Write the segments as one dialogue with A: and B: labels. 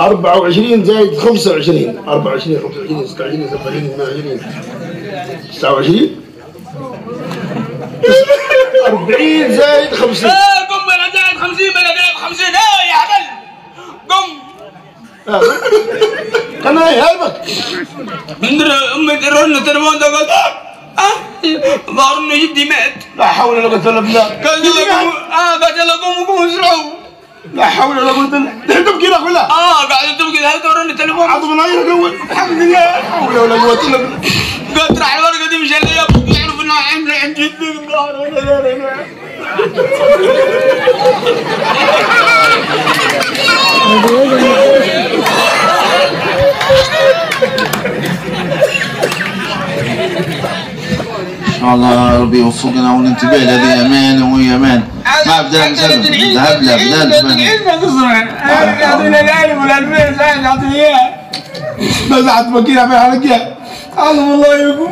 A: 24 زائد 25 24 25 26 27 28 29 40 زائد 50
B: قم بلا زائد 50 بلا زائد 50 يا هبل قم
A: كان هيهبك
B: امي ترن التليفون ده قال ظهر انه جدي مات
A: لا حول ولا قوة الا بالله
B: قال لي قالت لها قوموا اسرعوا
A: لا حول ولا قوة الا تبكي لك ولا
B: قاعده تبكي هل تورن التليفون
A: عظم الله يقول الحمد لله لا حول ولا قوة الا بالله
B: قالت راح الورقه دي مش اللي يعرف انها عند جدي
C: ان شاء الله ربي يوفقنا وننتبه لهذه امانه وهي امانه ما بدنا نسلم ذهب له
B: يعطينا الالف والالفين ساعه يعطيني اياه
A: بس عتبكينا في حلقة عظم الله يقول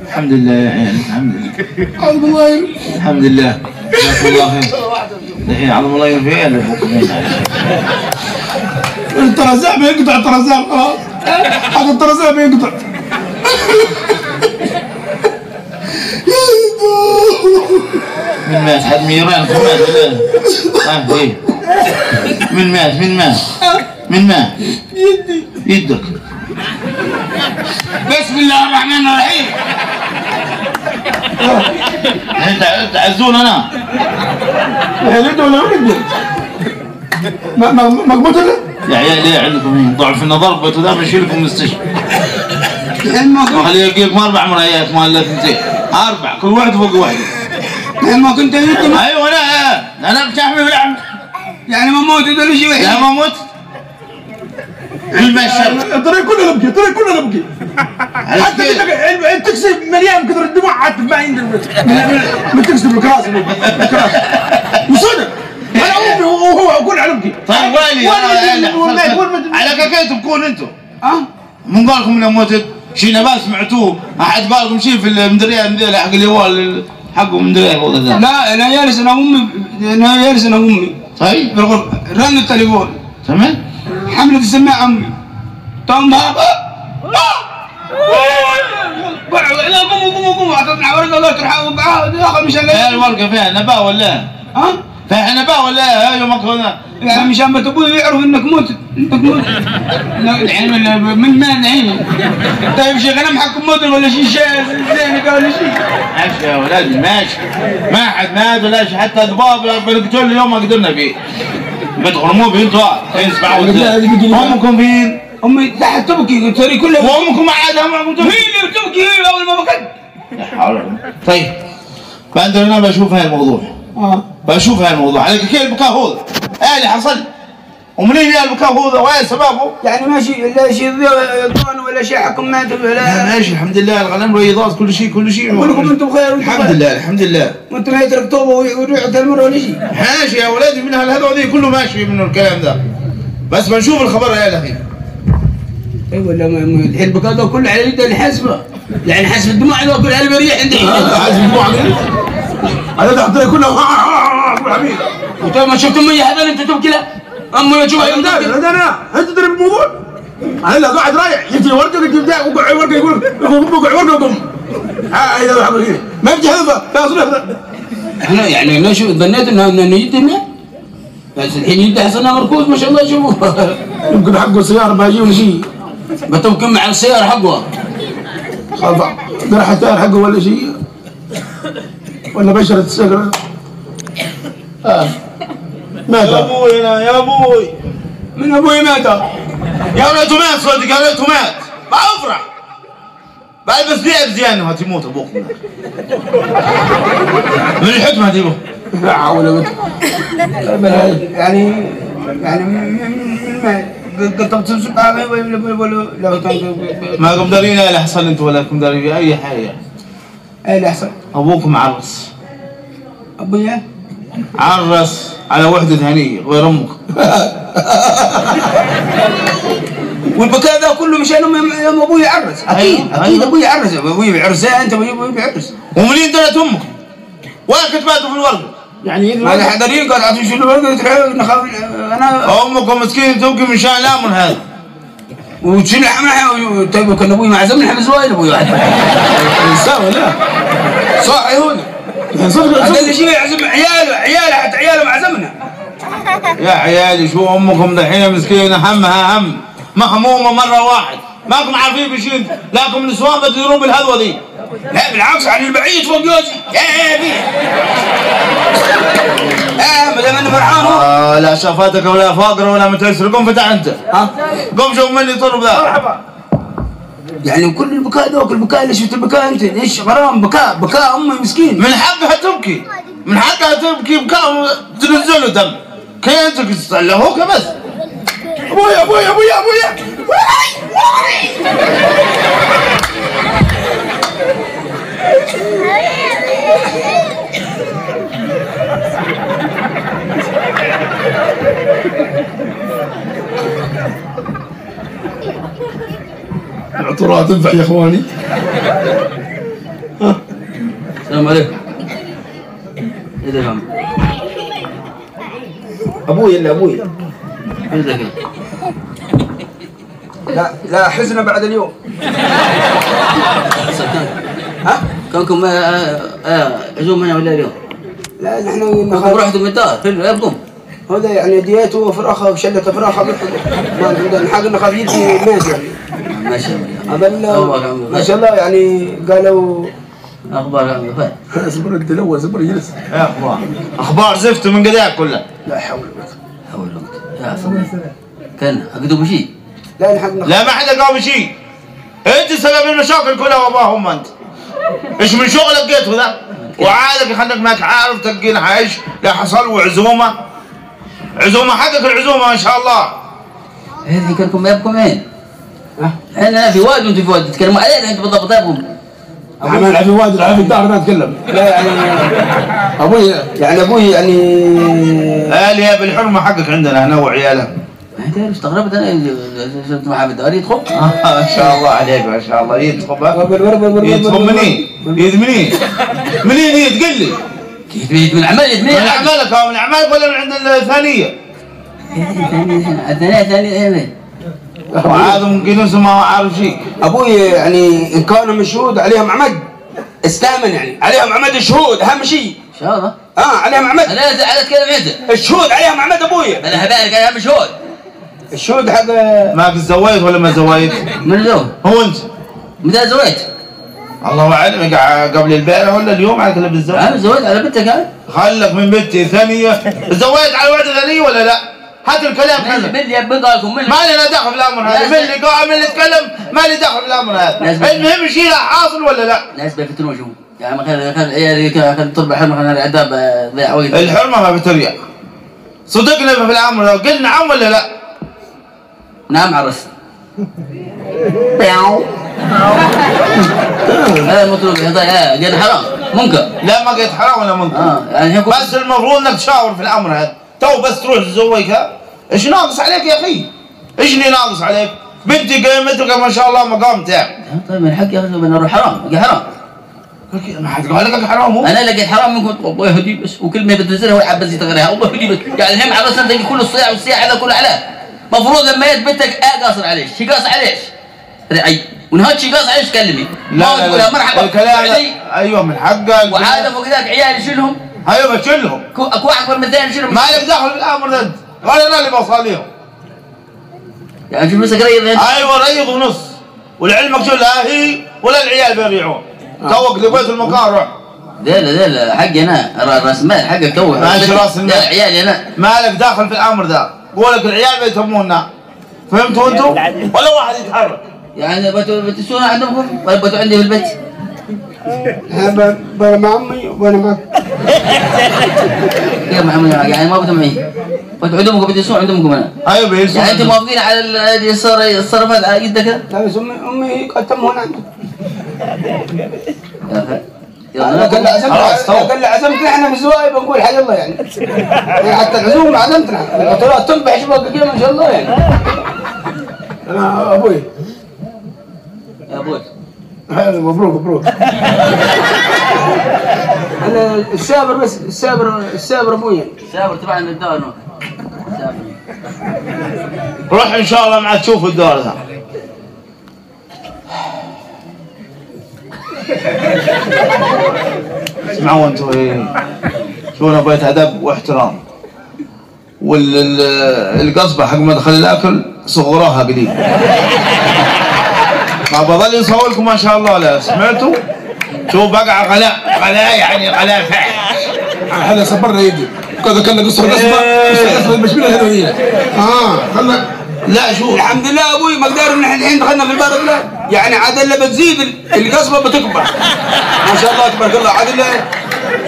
C: الحمد لله يا عيال الحمد لله
A: عظم الله يقول
C: الحمد لله جزاكم الله خير الحين عظم الله يقول في عيال
A: الترزاع بينقطع الترزاع خلاص هذا الترزاع بينقطع
C: من مات حد ميران كم مات ولا ايه من مات من مات يدك
B: بسم الله الرحمن الرحيم
C: انت تعزون انا
A: يد ولا ولد مقبوط ولا
C: يا عيال ليه عندكم ضعف النظر بتو ذا بشيلكم مستشفى خليه يجيكم 4 مرايات مال 2 4 كل واحد فوق واحد
B: ما كنت
C: ايوه انا بتحمي ولحم
B: يعني ما موت ولا شيء
C: لا ما موت المشر
A: الطريق كله نبكي الطريق كله نبكي حتى التاكسي مليان كثر الدموع حتى ما عندنا من التاكسي بالكراسي وصدق انا امي وهو كله نبكي
C: طيب والي على كيف تبكون انتم من قال لكم انه موتت شي نبات سمعتوه احد قال لكم شيء في المدريه حق اليوال حقه مدريه هو ذا
B: لا انا جالس انا امي
C: طيب
B: رن التليفون
C: تمام
B: حملت السماعه امي تم بابا لا قوموا اعطتنا ورقه الله ترحم داخل مشان
C: فيها الورقه فيها نباه ولا فيها نباه ولا يومك هنا
B: يعني مشان ما تبوي يعرف انك موت يعني من مال الحين طيب شيخ انا محكم موت ولا شيء زين ولا شيء
C: ماشي يا ولادي ماشي ما حد مات ولا شيء حتى ذباب بنقتل اليوم ما قدرنا فيه بتغرموه بنتوا فين سبعه امكم فين؟
B: امي تحت تبكي تري كلها
C: وامكم عادها معكم تبكي
B: هي اللي بتبكي هي اول ما بكت
C: طيب بعد انا بشوف هاي الموضوع بشوف هاي الموضوع على كيف البكاء هذا اللي حصل ومنين جاء البكاء هذا وين سببه؟
B: يعني ماشي لا شيء ضان ولا شيء حكم مات ولا
C: ماشي الحمد لله الغنم رياضات كل شيء
B: كلكم انتم بخير
C: الحمد لله الحمد لله
B: وانتم ما يترك توبه ويروح المره ولا شيء
C: ماشي يا ولادي من هذول كله ماشي منه الكلام ده بس بنشوف الخبر يا الاخير
B: اي ولا الحين البكاء ده كله على يد الحسبه يعني حسب الدموع ده كله على بريح عندي
A: حسب الدموع هذا تحضير كله حبيبي
B: انت ما شفت امي هذا انت تبكي له امي تشوفها يوم
A: لا انت تدري الموضوع انا قاعد رايح يجي ورقه يجيب ده وقع ورقه يقول وقع ورقه وقم ما يجي هذا
B: احنا يعني انا شو ظنيت انه يدي مات بس الحين يدي حصلنا مركوز ما شاء الله شوفوا
A: يمكن حقه سياره باجي ولا شيء
B: بتوكل مع السياره حقه
A: خلاص درح التاير حقه ولا شيء ولا بشرة السيارة مات
C: يا ابوي انا يا ابوي
B: من ابوي مات
C: يا ولد مات صدق يا ولد مات بفرح بعد بس لعب زيان هتموت ابوك من الحكمه دي
A: لا حول ولا قوه
B: يعني قطبت سبحانه ولا
C: ما قم دارين ايه اللي حصل انتوا ولا كم دارين في اي حاجه
B: ايه اللي حصل؟
C: ابوكم عرس
B: ابويا؟
C: عرس على وحده ثانيه غير امك
B: والبكاء ذا كله مشان يوم ابوي يعرس اكيد ابوي يعرس ابوي بيعرس انت ابوي بيعرس
C: ومنين طلعت امك؟ وين كتبته في الورقه؟
A: يعني
B: ما حضرين قال عطوا شنو قلت نخاف انا
C: امكم مسكين تبكي من شان الامر هذا.
B: وشنو طيب كان ابوي معزمنا احنا زواين ابوي واحد
A: يساوي لا
B: صح هنا هذا اللي شيء يعزم عياله حتى عياله معزمنا.
C: يا عيالي شو امكم دحين مسكينه همها هم مهمومه مره واحد ماكم عارفين بشين لكم نسوان بتديرون بالهذوه ذي.
B: لا بالعكس عن البعيد فوق جوزي يا ما دام انه فرحان
C: لا شافتك ولا فاقر ولا متيسر. قم فتح انت قم شوف مني طلب ذا.
B: يعني كل البكاء ذوك البكاء اللي شفت البكاء انت ليش غرام بكاء امي مسكين.
C: من حقها تبكي من حقها تبكي بكاء تنزله دم كيف تصلحوك بس.
A: ابويا ابويا ابويا ابويا العطورة تنفع يا اخواني.
B: السلام عليكم. ايه ده يا عم؟
A: ابويا اللي ابويا.
B: ايه ده كده؟
A: لا حزنا بعد اليوم.
B: ها؟ كونكم عزوم هنا ولا اليوم؟
A: لا نحن
B: رحتوا من الدار فين ابكم؟
A: هذا يعني ديته وفراخه وشله فراخه ما عندنا حاجه نخافين في ماشي يعني.
B: ما شاء
A: الله. ما شاء الله يعني قالوا
B: اخبار عم وفاء.
A: اصبر انت الاول اصبر جلس.
C: يا اخبار زفت من قداك كلها.
A: لا حول ولا
B: قوه الا بالله. يا صبري كان عقدوا بشيء؟
A: لا نحن
C: لا ما حدا قام بشيء. انت سبب المشاكل كلها واباهم انت. ايش من شغلك جيت ذا؟ وعادك خليك ماك عارف تلقينا ايش لا حصل وعزومه حقك العزومه ما شاء الله.
B: هذه كانكم ما يبكم وين؟ انا في واد وانتم في واد تتكلموا عليه انتم بالضبط ابكم.
A: انا في واد في الدار ما اتكلم. لا يعني ابوي يعني
C: يا بالحرمه حقك عندنا انا وعيالها.
B: انت استغربت انا شفت مع الدار يدخل.
C: ما شاء الله عليك ما شاء الله يدخل منين؟ منين يتقل لي؟
B: كيف من عمل
C: من اعمالك او من اعمالك ولا من عند الثانيه؟
B: الثانيه
C: وهذا ممكن انسى ما عارف شيء.
A: ابوي يعني ان كانوا مشهود عليهم عمد استامن يعني عليهم عمد الشهود اهم شيء.
B: ان شاء الله.
A: عليهم عمد.
B: انا اتكلم انت.
A: الشهود عليهم عمد ابوي.
B: انا هبارك اهم شهود.
A: الشهود حق
C: ما تزوجت ولا ما زوجت؟
B: من زوج؟
C: هو انت.
B: متى زوجت؟
C: الله اعلم قبل البارح ولا اليوم على كلام الزواج؟
B: انا زوجت على بنتك هاي.
C: خلك من بنتي ثانيه. تزوجت على واحده ثانيه ولا لا؟ هات الكلام خلك.
B: من اللي بقالكم من
C: ما لنا دخل في الامر هذا. من اللي قاعد من اللي يتكلم ما لي دخل في الامر هذا. المهم شيء حاصل ولا لا؟
B: ناس بيفتنوا وجههم. يعني خل عيالي خل تربى حرمه خلينا العذاب ضيع وقت.
C: الحرمه ما بتريق. صدقنا في الامر هذا قلنا نعم ولا لا؟
B: نعم عرس. هذا المطلوب هذا قال حرام منكر.
C: لا ما قلت حرام ولا منكر.
B: يعني
C: بس المفروض انك تشاور في الامر هذا. تو بس تروح تزوجها. ايش ناقص عليك يا اخي؟ ايش اللي ناقص عليك؟ بنتي قيمتك ما شاء الله مقام تاعك.
B: طيب من حقي انا اروح حرام، بقى حرام.
C: ما حد قال لك حرام هو؟
B: انا لقيت حرام منكم والله يهدي بس وكلمه بتنزلها والعباس يتغيرها والله يهدي بس يعني الهم على راسنا تلاقي كل الصياع والصياع هذا كله عليه. مفروض لما يد بنتك قاصر عليش، شي قاصر عليش؟ رعي ونهاد شي قاصر عليش تكلمي.
C: لا لا
B: مرحبا
C: الكلام ايوه من حقك.
B: وعاده فوق ذاك عيالي شيلهم.
C: ايوه بشيلهم.
B: اكو اكبر من الثاني شيلهم.
C: ما لك دخل بالامر ده. ولا انا اللي بوصليهم.
B: يعني شو مسك ريض انت؟
C: ايوه ريض ونص. ولعلمك شو لا هي ولا العيال بيريعون. توك لقيت المكان روح.
B: لا حقي انا راس مال حقك تو.
C: ماشي راس المال.
B: عيالي انا.
C: مالك داخل في الامر ذا. قولك العيال بيتهمونا. فهمتوا انتم؟ ولا واحد يتحرك.
B: يعني بتسوون عندكم ولا بتوا عندي في البيت؟
A: انا مع امي وانا معك.
B: كيف مع امي يعني ما بتوا معي؟ بتوا عندكم بتسوون عندكم انا.
C: ايوه بيسوون.
B: يعني انتم موافقين على اللي صار الصرفات على يدك كذا؟
A: لا بس امي قد تم هنا عندك. قال لي عزمتنا احنا في الزواج بنقول حي الله يعني حتى العزومه عزمتنا البطولات تنبح شباب كده ما شاء الله يعني. انا ابوي
B: يا ابوي
A: مبروك انا السابر بس السابر ابويا.
B: سابر تبع الدار نور. سابر.
C: روح ان شاء الله معك تشوف الدار ذا. اسمعوا انتوا ايه شو بيت ادب واحترام. والقصبه حق مدخل الاكل صغروها قليل. ما بظل يصور لكم ما شاء الله. لا سمعتوا؟ شوف بقع غلاء يعني غلاء فعل.
A: احنا صبرنا يدي كذا كنا قصبه المشبيله الهدويه. خلنا
C: لا شوف
A: الحمد لله ابوي مقدار ان احنا الحين دخلنا في البلد لا يعني عاد الا بتزيد القصبه بتكبر ما شاء الله تبارك الله. عاد الا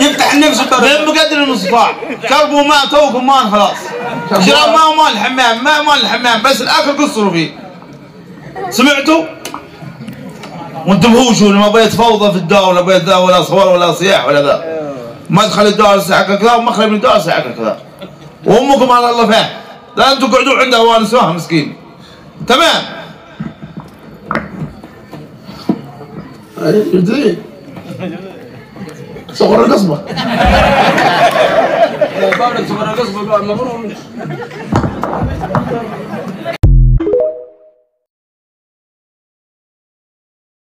A: يفتح النفس البلد
C: من بقدر المستطاع. شربوا ماء توكم ماء خلاص. شرب ماء وماء الحمام ماء الحمام بس الاكل قصروا فيه. سمعتوا؟ وانتبهوا شو ما بيت فوضى في الدار ولا بيت ولا صور ولا صياح ولا ذا. مدخل الدار الساعه كذا ومخرج من الدار الساعه كذا. وامكم على الله فاهم. لا انتم قعدوا عندها وانسوها مسكين. تمام.
A: زين صغر القصبه. صغر القصبه مبروك.